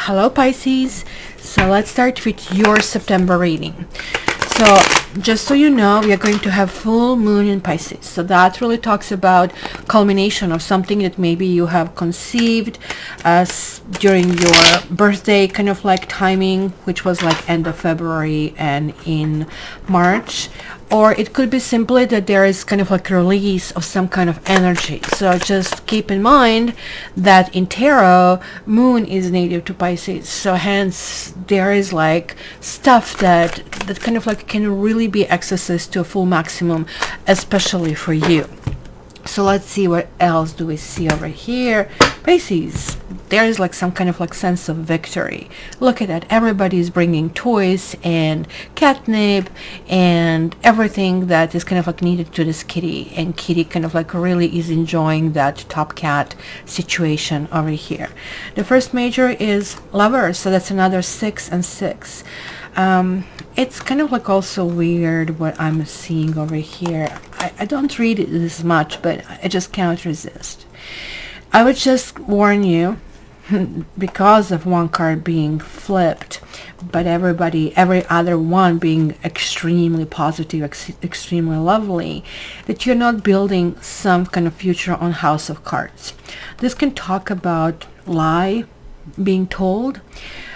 Hello Pisces. So let's start with your September reading. So just so you know, we are going to have full moon in Pisces. So that really talks about culmination of something that maybe you have conceived during your birthday kind of like timing, which was like end of February and in March. Or it could be simply that there is kind of like a release of some kind of energy. So just keep in mind that in tarot, moon is native to Pisces. So hence there is like stuff that kind of like can really be accessed to a full maximum, especially for you. So let's see what else do we see over here. Pisces, there is like some kind of like sense of victory. Look at that. Everybody's bringing toys and catnip and everything that is kind of like needed to this kitty. And kitty kind of like really is enjoying that top cat situation over here. The first major is lovers. So that's another 6 and 6. It's kind of like also weird what I'm seeing over here. I don't read it this much, but I just can't resist. I would just warn you, because of one card being flipped, but every other one being extremely positive, extremely lovely, that you're not building some kind of future on House of Cards. This can talk about lie being told.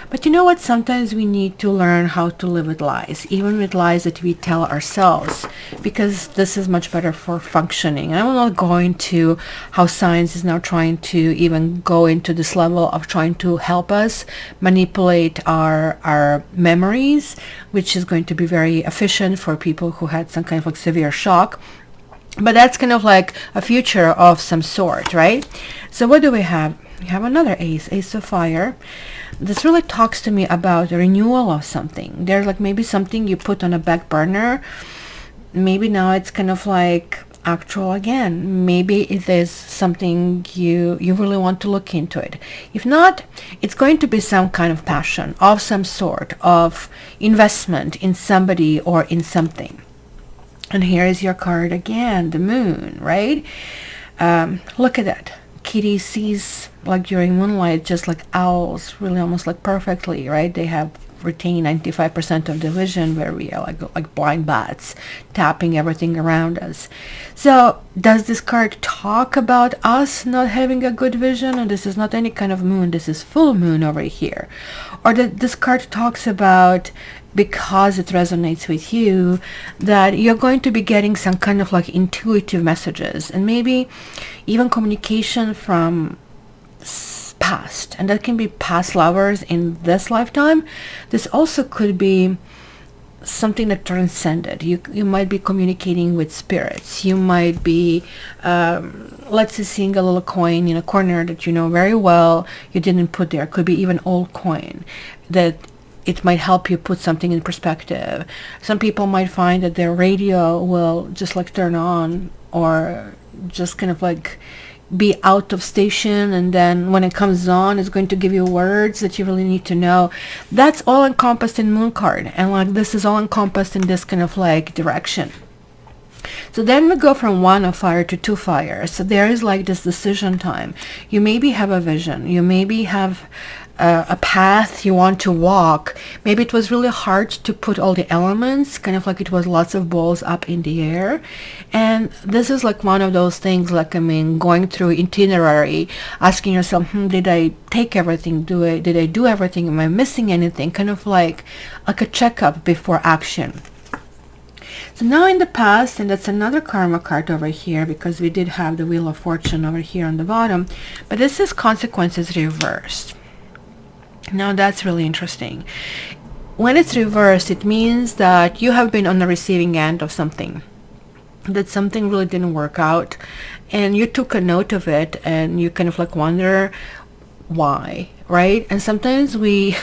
But you know what? Sometimes we need to learn how to live with lies, even with lies that we tell ourselves, because this is much better for functioning. And I'm not going to how science is now trying to even go into this level of trying to help us manipulate our memories, which is going to be very efficient for people who had some kind of like severe shock. But that's kind of like a future of some sort, right? So what do we have? We have another ace of fire. This really talks to me about the renewal of something. There's like maybe something you put on a back burner. Maybe now it's kind of like actual again. Maybe it is something you really want to look into it. If not, it's going to be some kind of passion of some sort, of investment in somebody or in something. And here is your card again, the moon, right? Look at that. Kitty sees like during moonlight, just like owls, really almost like perfectly, right? They have retained 95% of the vision, where we are like blind bats tapping everything around us. So does this card talk about us not having a good vision? And this is not any kind of moon, this is full moon over here. Or that this card talks about, because it resonates with you, that you're going to be getting some kind of like intuitive messages, and maybe even communication from past, and that can be past lovers in this lifetime. This also could be something that transcended. You might be communicating with spirits. You might be let's say seeing a little coin in a corner that you know very well you didn't put there. Could be even old coin that it might help you put something in perspective. Some people might find that their radio will just like turn on, or just kind of like be out of station, and then when it comes on, it's going to give you words that you really need to know. That's all encompassed in moon card, and like this is all encompassed in this kind of like direction. So then we go from 1 of fire to 2 fire. So there is like this decision time. You maybe have a vision. You maybe have a path you want to walk. Maybe it was really hard to put all the elements, kind of like it was lots of balls up in the air. And this is like one of those things, like, I mean, going through itinerary, asking yourself, did I take everything? Did I do everything? Am I missing anything? Kind of like a checkup before action. So now in the past, and that's another karma card over here, because we did have the Wheel of Fortune over here on the bottom, but this is consequences reversed. Now that's really interesting. When it's reversed, it means that you have been on the receiving end of something, that something really didn't work out, and you took a note of it, and you kind of like wonder why, right? And sometimes we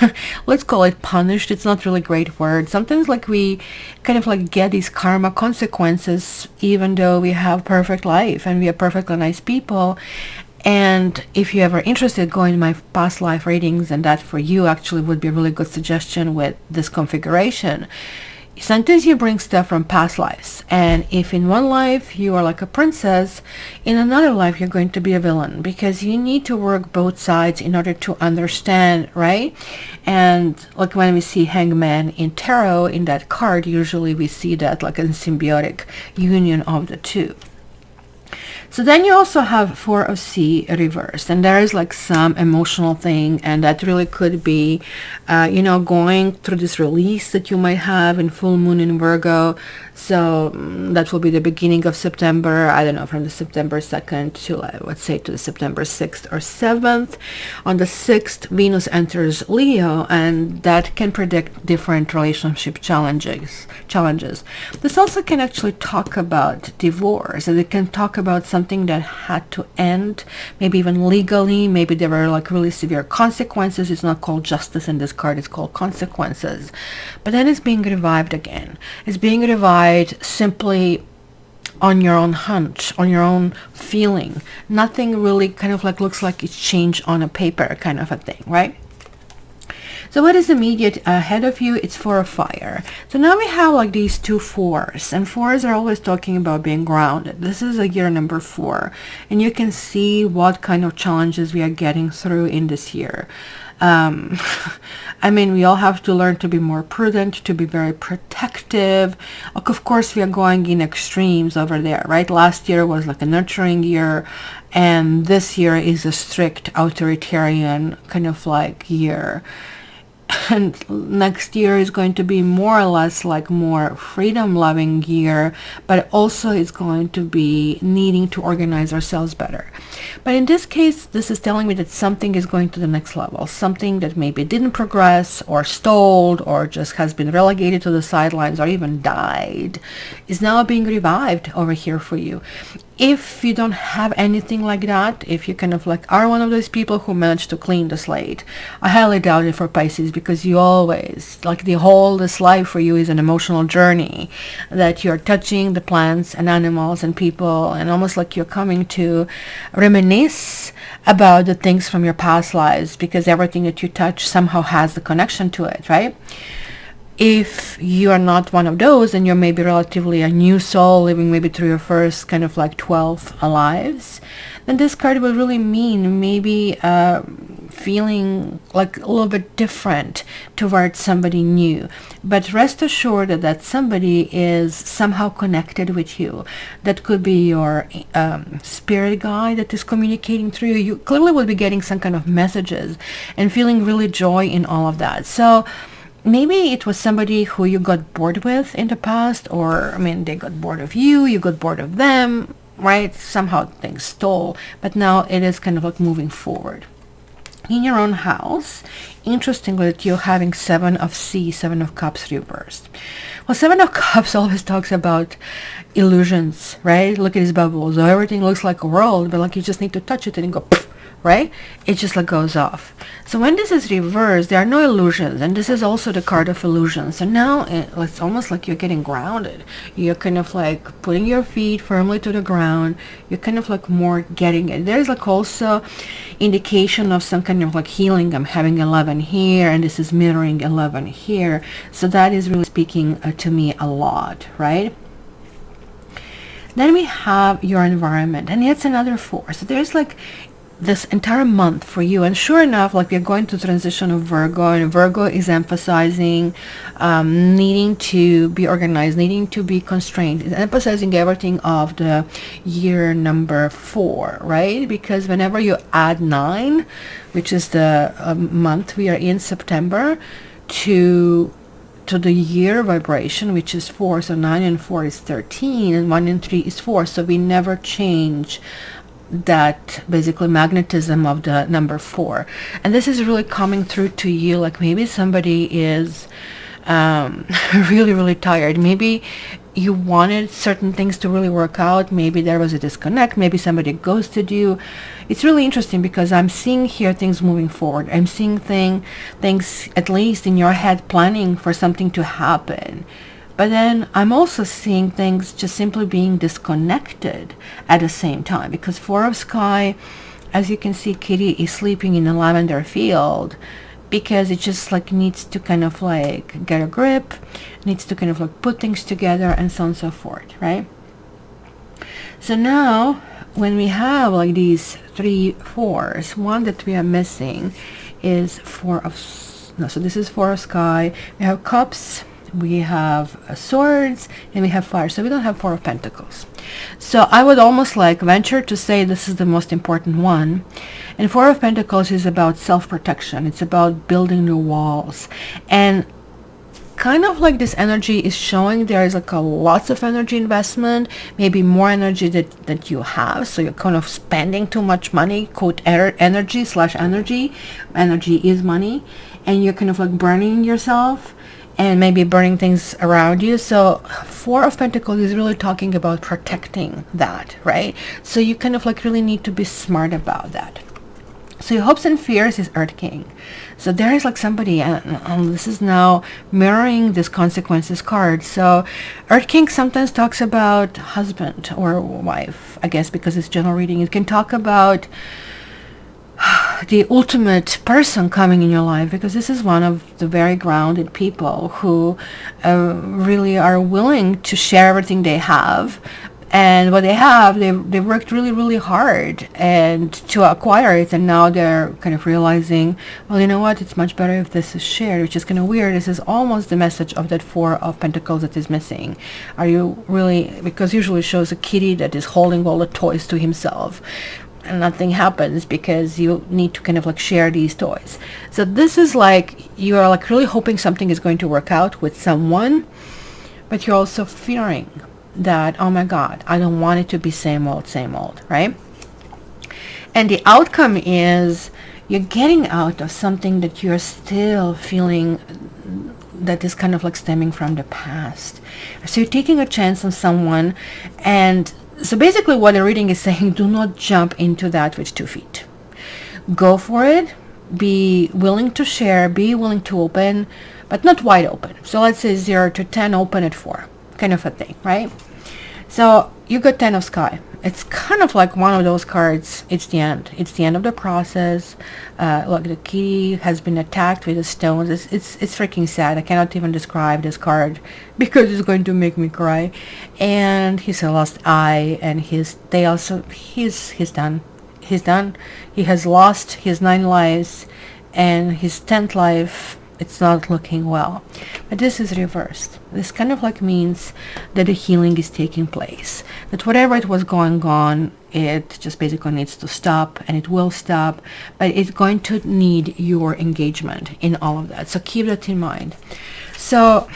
let's call it punished. It's not really a great word. Sometimes like we kind of like get these karma consequences, even though we have perfect life and we are perfectly nice people. And if you're ever interested, go in my past life readings, and that for you actually would be a really good suggestion with this configuration. sometimes you bring stuff from past lives, and if in one life you are like a princess, in another life you're going to be a villain, because you need to work both sides in order to understand, right? And like when we see Hangman in tarot, in that card, usually we see that like a symbiotic union of the two. So then you also have Four of Sea reversed, and there is like some emotional thing, and that really could be, going through this release that you might have in full moon in Virgo. So that will be the beginning of September. I don't know, from the September 2nd to, let's say, to the September 6th or 7th. On the 6th, Venus enters Leo, and that can predict different relationship challenges. This also can actually talk about divorce, and it can talk about something that had to end, maybe even legally. Maybe there were like really severe consequences. It's not called justice in this card, it's called consequences. But then it's being revived again. It's being revived simply on your own hunch, on your own feeling. Nothing really kind of like looks like it's changed on a paper kind of a thing, right? So what is immediate ahead of you? It's Four of Fire. So now we have like these two fours, and fours are always talking about being grounded. This is a year number 4, and you can see what kind of challenges we are getting through in this year. I mean, we all have to learn to be more prudent, to be very protective. Of course, we are going in extremes over there, right? Last year was like a nurturing year, and this year is a strict authoritarian kind of like year. And next year is going to be more or less like more freedom-loving year, but also it's going to be needing to organize ourselves better. But in this case, this is telling me that something is going to the next level. Something that maybe didn't progress or stalled or just has been relegated to the sidelines or even died is now being revived over here for you. If you don't have anything like that, if you kind of like are one of those people who managed to clean the slate, I highly doubt it for Pisces, because you always, like this life for you is an emotional journey that you're touching the plants and animals and people, and almost like you're coming to reminisce about the things from your past lives, because everything that you touch somehow has the connection to it, right? If you are not one of those, and you're maybe relatively a new soul living maybe through your first kind of like 12 lives, then this card will really mean maybe feeling like a little bit different towards somebody new. But rest assured that that somebody is somehow connected with you. That could be your spirit guide that is communicating through you. You clearly will be getting some kind of messages and feeling really joy in all of that. So maybe it was somebody who you got bored with in the past, or I mean, they got bored of you, you got bored of them, right? Somehow things stall, but now it is kind of like moving forward. In your own house, interestingly, that you're having Seven of Sea, Seven of Cups reversed. Well, Seven of Cups always talks about illusions, right? Look at these bubbles. So everything looks like a world, but like you just need to touch it and go poof, right? It just like goes off. So when this is reversed, there are no illusions, and this is also the card of illusions. So now it's almost like you're getting grounded. You're kind of like putting your feet firmly to the ground. You're kind of like more getting it. There's like also indication of some kind of like healing. I'm having 11 here, and this is mirroring 11 here. So that is really speaking to me a lot, right? Then we have your environment, and it's another 4. So there's like this entire month for you, and sure enough, like we're going to transition of Virgo, and Virgo is emphasizing needing to be organized, needing to be constrained. It's emphasizing everything of the year number 4, right? Because whenever you add 9, which is the month we are in, September, to the year vibration, which is 4, so 9 and 4 is 13, and 1 and 3 is 4, so we never change that basically magnetism of the number 4. And this is really coming through to you, like maybe somebody is really tired. Maybe you wanted certain things to really work out. Maybe there was a disconnect. Maybe somebody ghosted you. It's really interesting because I'm seeing here things moving forward. I'm seeing things at least in your head planning for something to happen. But then I'm also seeing things just simply being disconnected at the same time, because 4 of Sky, as you can see, Kitty is sleeping in a lavender field. because it just like needs to kind of like get a grip, needs to kind of like put things together, and so on and so forth, right? So now when we have like these 3 4s, one that we are missing is so this is 4 of sky, we have cups, we have swords, and we have fire. So we don't have 4 of pentacles. So I would almost like venture to say this is the most important one. And 4 of pentacles is about self-protection. It's about building new walls. And kind of like this energy is showing there is like a lots of energy investment, maybe more energy that you have. So you're kind of spending too much money, quote, energy slash energy. Energy is money. And you're kind of like burning yourself and maybe burning things around you. So 4 of pentacles is really talking about protecting that, right? So you kind of like really need to be smart about that. So your hopes and fears is Earth King. So there is like somebody, and this is now mirroring this consequences card. So Earth King sometimes talks about husband or wife, I guess, because it's general reading. It can talk about the ultimate person coming in your life, because this is one of the very grounded people who really are willing to share everything they have. And what they have, they worked really, really hard and to acquire it, and now they're kind of realizing, well, you know what, it's much better if this is shared, which is kind of weird. This is almost the message of that 4 of pentacles that is missing. Are you really, because usually it shows a kitty that is holding all the toys to himself, and nothing happens because you need to kind of like share these toys. So this is like you are like really hoping something is going to work out with someone, but you're also fearing that, oh my God, I don't want it to be same old, right? And the outcome is you're getting out of something that you're still feeling that is kind of like stemming from the past. So you're taking a chance on someone, and so basically what the reading is saying, do not jump into that with 2 feet. Go for it. Be willing to share, be willing to open, but not wide open. So let's say 0 to 10, open at 4, kind of a thing, right? So you got 10 of sky. It's kind of like one of those cards. It's the end. It's the end of the process. Look, the kitty has been attacked with the stones. It's freaking sad. I cannot even describe this card because it's going to make me cry. And he's a lost eye, and he's done. He's done. He has lost his 9 lives, and his 10th life, it's not looking well. But this is reversed. This kind of like means that the healing is taking place, that whatever it was going on, it just basically needs to stop, and it will stop, but it's going to need your engagement in all of that. So keep that in mind. So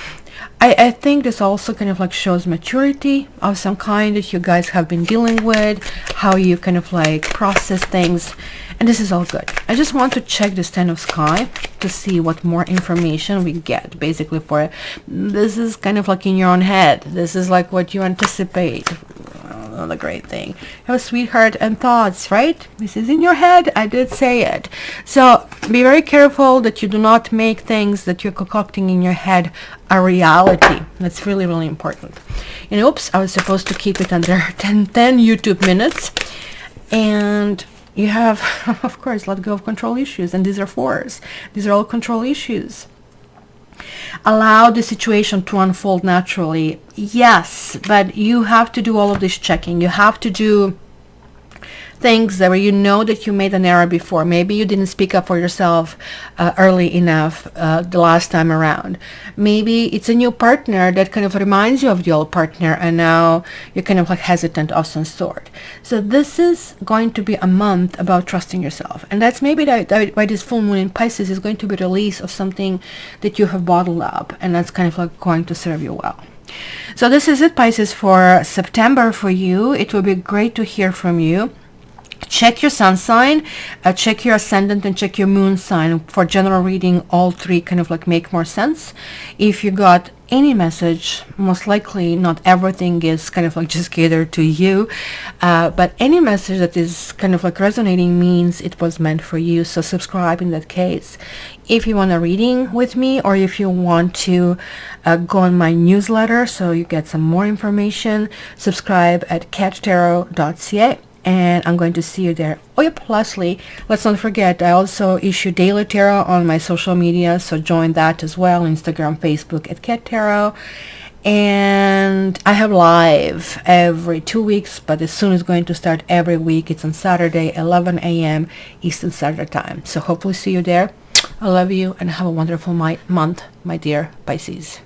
I think this also kind of like shows maturity of some kind that you guys have been dealing with, how you kind of like process things, and this is all good. I just want to check this 10 of sky to see what more information we get basically for it. This is kind of like in your own head. This is like what you anticipate. Not a great thing. Have a sweetheart and thoughts, right? This is in your head. I did say it. So be very careful that you do not make things that you're concocting in your head a reality. That's really, really important. And oops, I was supposed to keep it under 10 YouTube minutes. And you have, of course, let go of control issues. And these are 4s. These are all control issues. Allow the situation to unfold naturally. Yes, but you have to do all of this checking. You have to do things that where you know that you made an error before. Maybe you didn't speak up for yourself early enough the last time around. Maybe it's a new partner that kind of reminds you of the old partner, and now you're kind of like hesitant of some sort. So this is going to be a month about trusting yourself, and that's maybe that why this full moon in Pisces is going to be release of something that you have bottled up, and that's kind of like going to serve you well. So this is it, Pisces, for September for you. It will be great to hear from you. Check your sun sign, check your ascendant, and check your moon sign. For general reading, all 3 kind of like make more sense. If you got any message, most likely not everything is kind of like just catered to you, but any message that is kind of like resonating means it was meant for you. So subscribe in that case. If you want a reading with me, or if you want to go on my newsletter so you get some more information, subscribe at catchtarot.ca. and I'm going to see you there. Oh yeah, lastly, let's not forget, I also issue daily tarot on my social media, so join that as well, Instagram, Facebook at Cat Tarot. And I have live every 2 weeks, but as soon as going to start every week. It's on Saturday, 11 a.m. Eastern Standard Time. So hopefully see you there. I love you and have a wonderful month, my dear Pisces.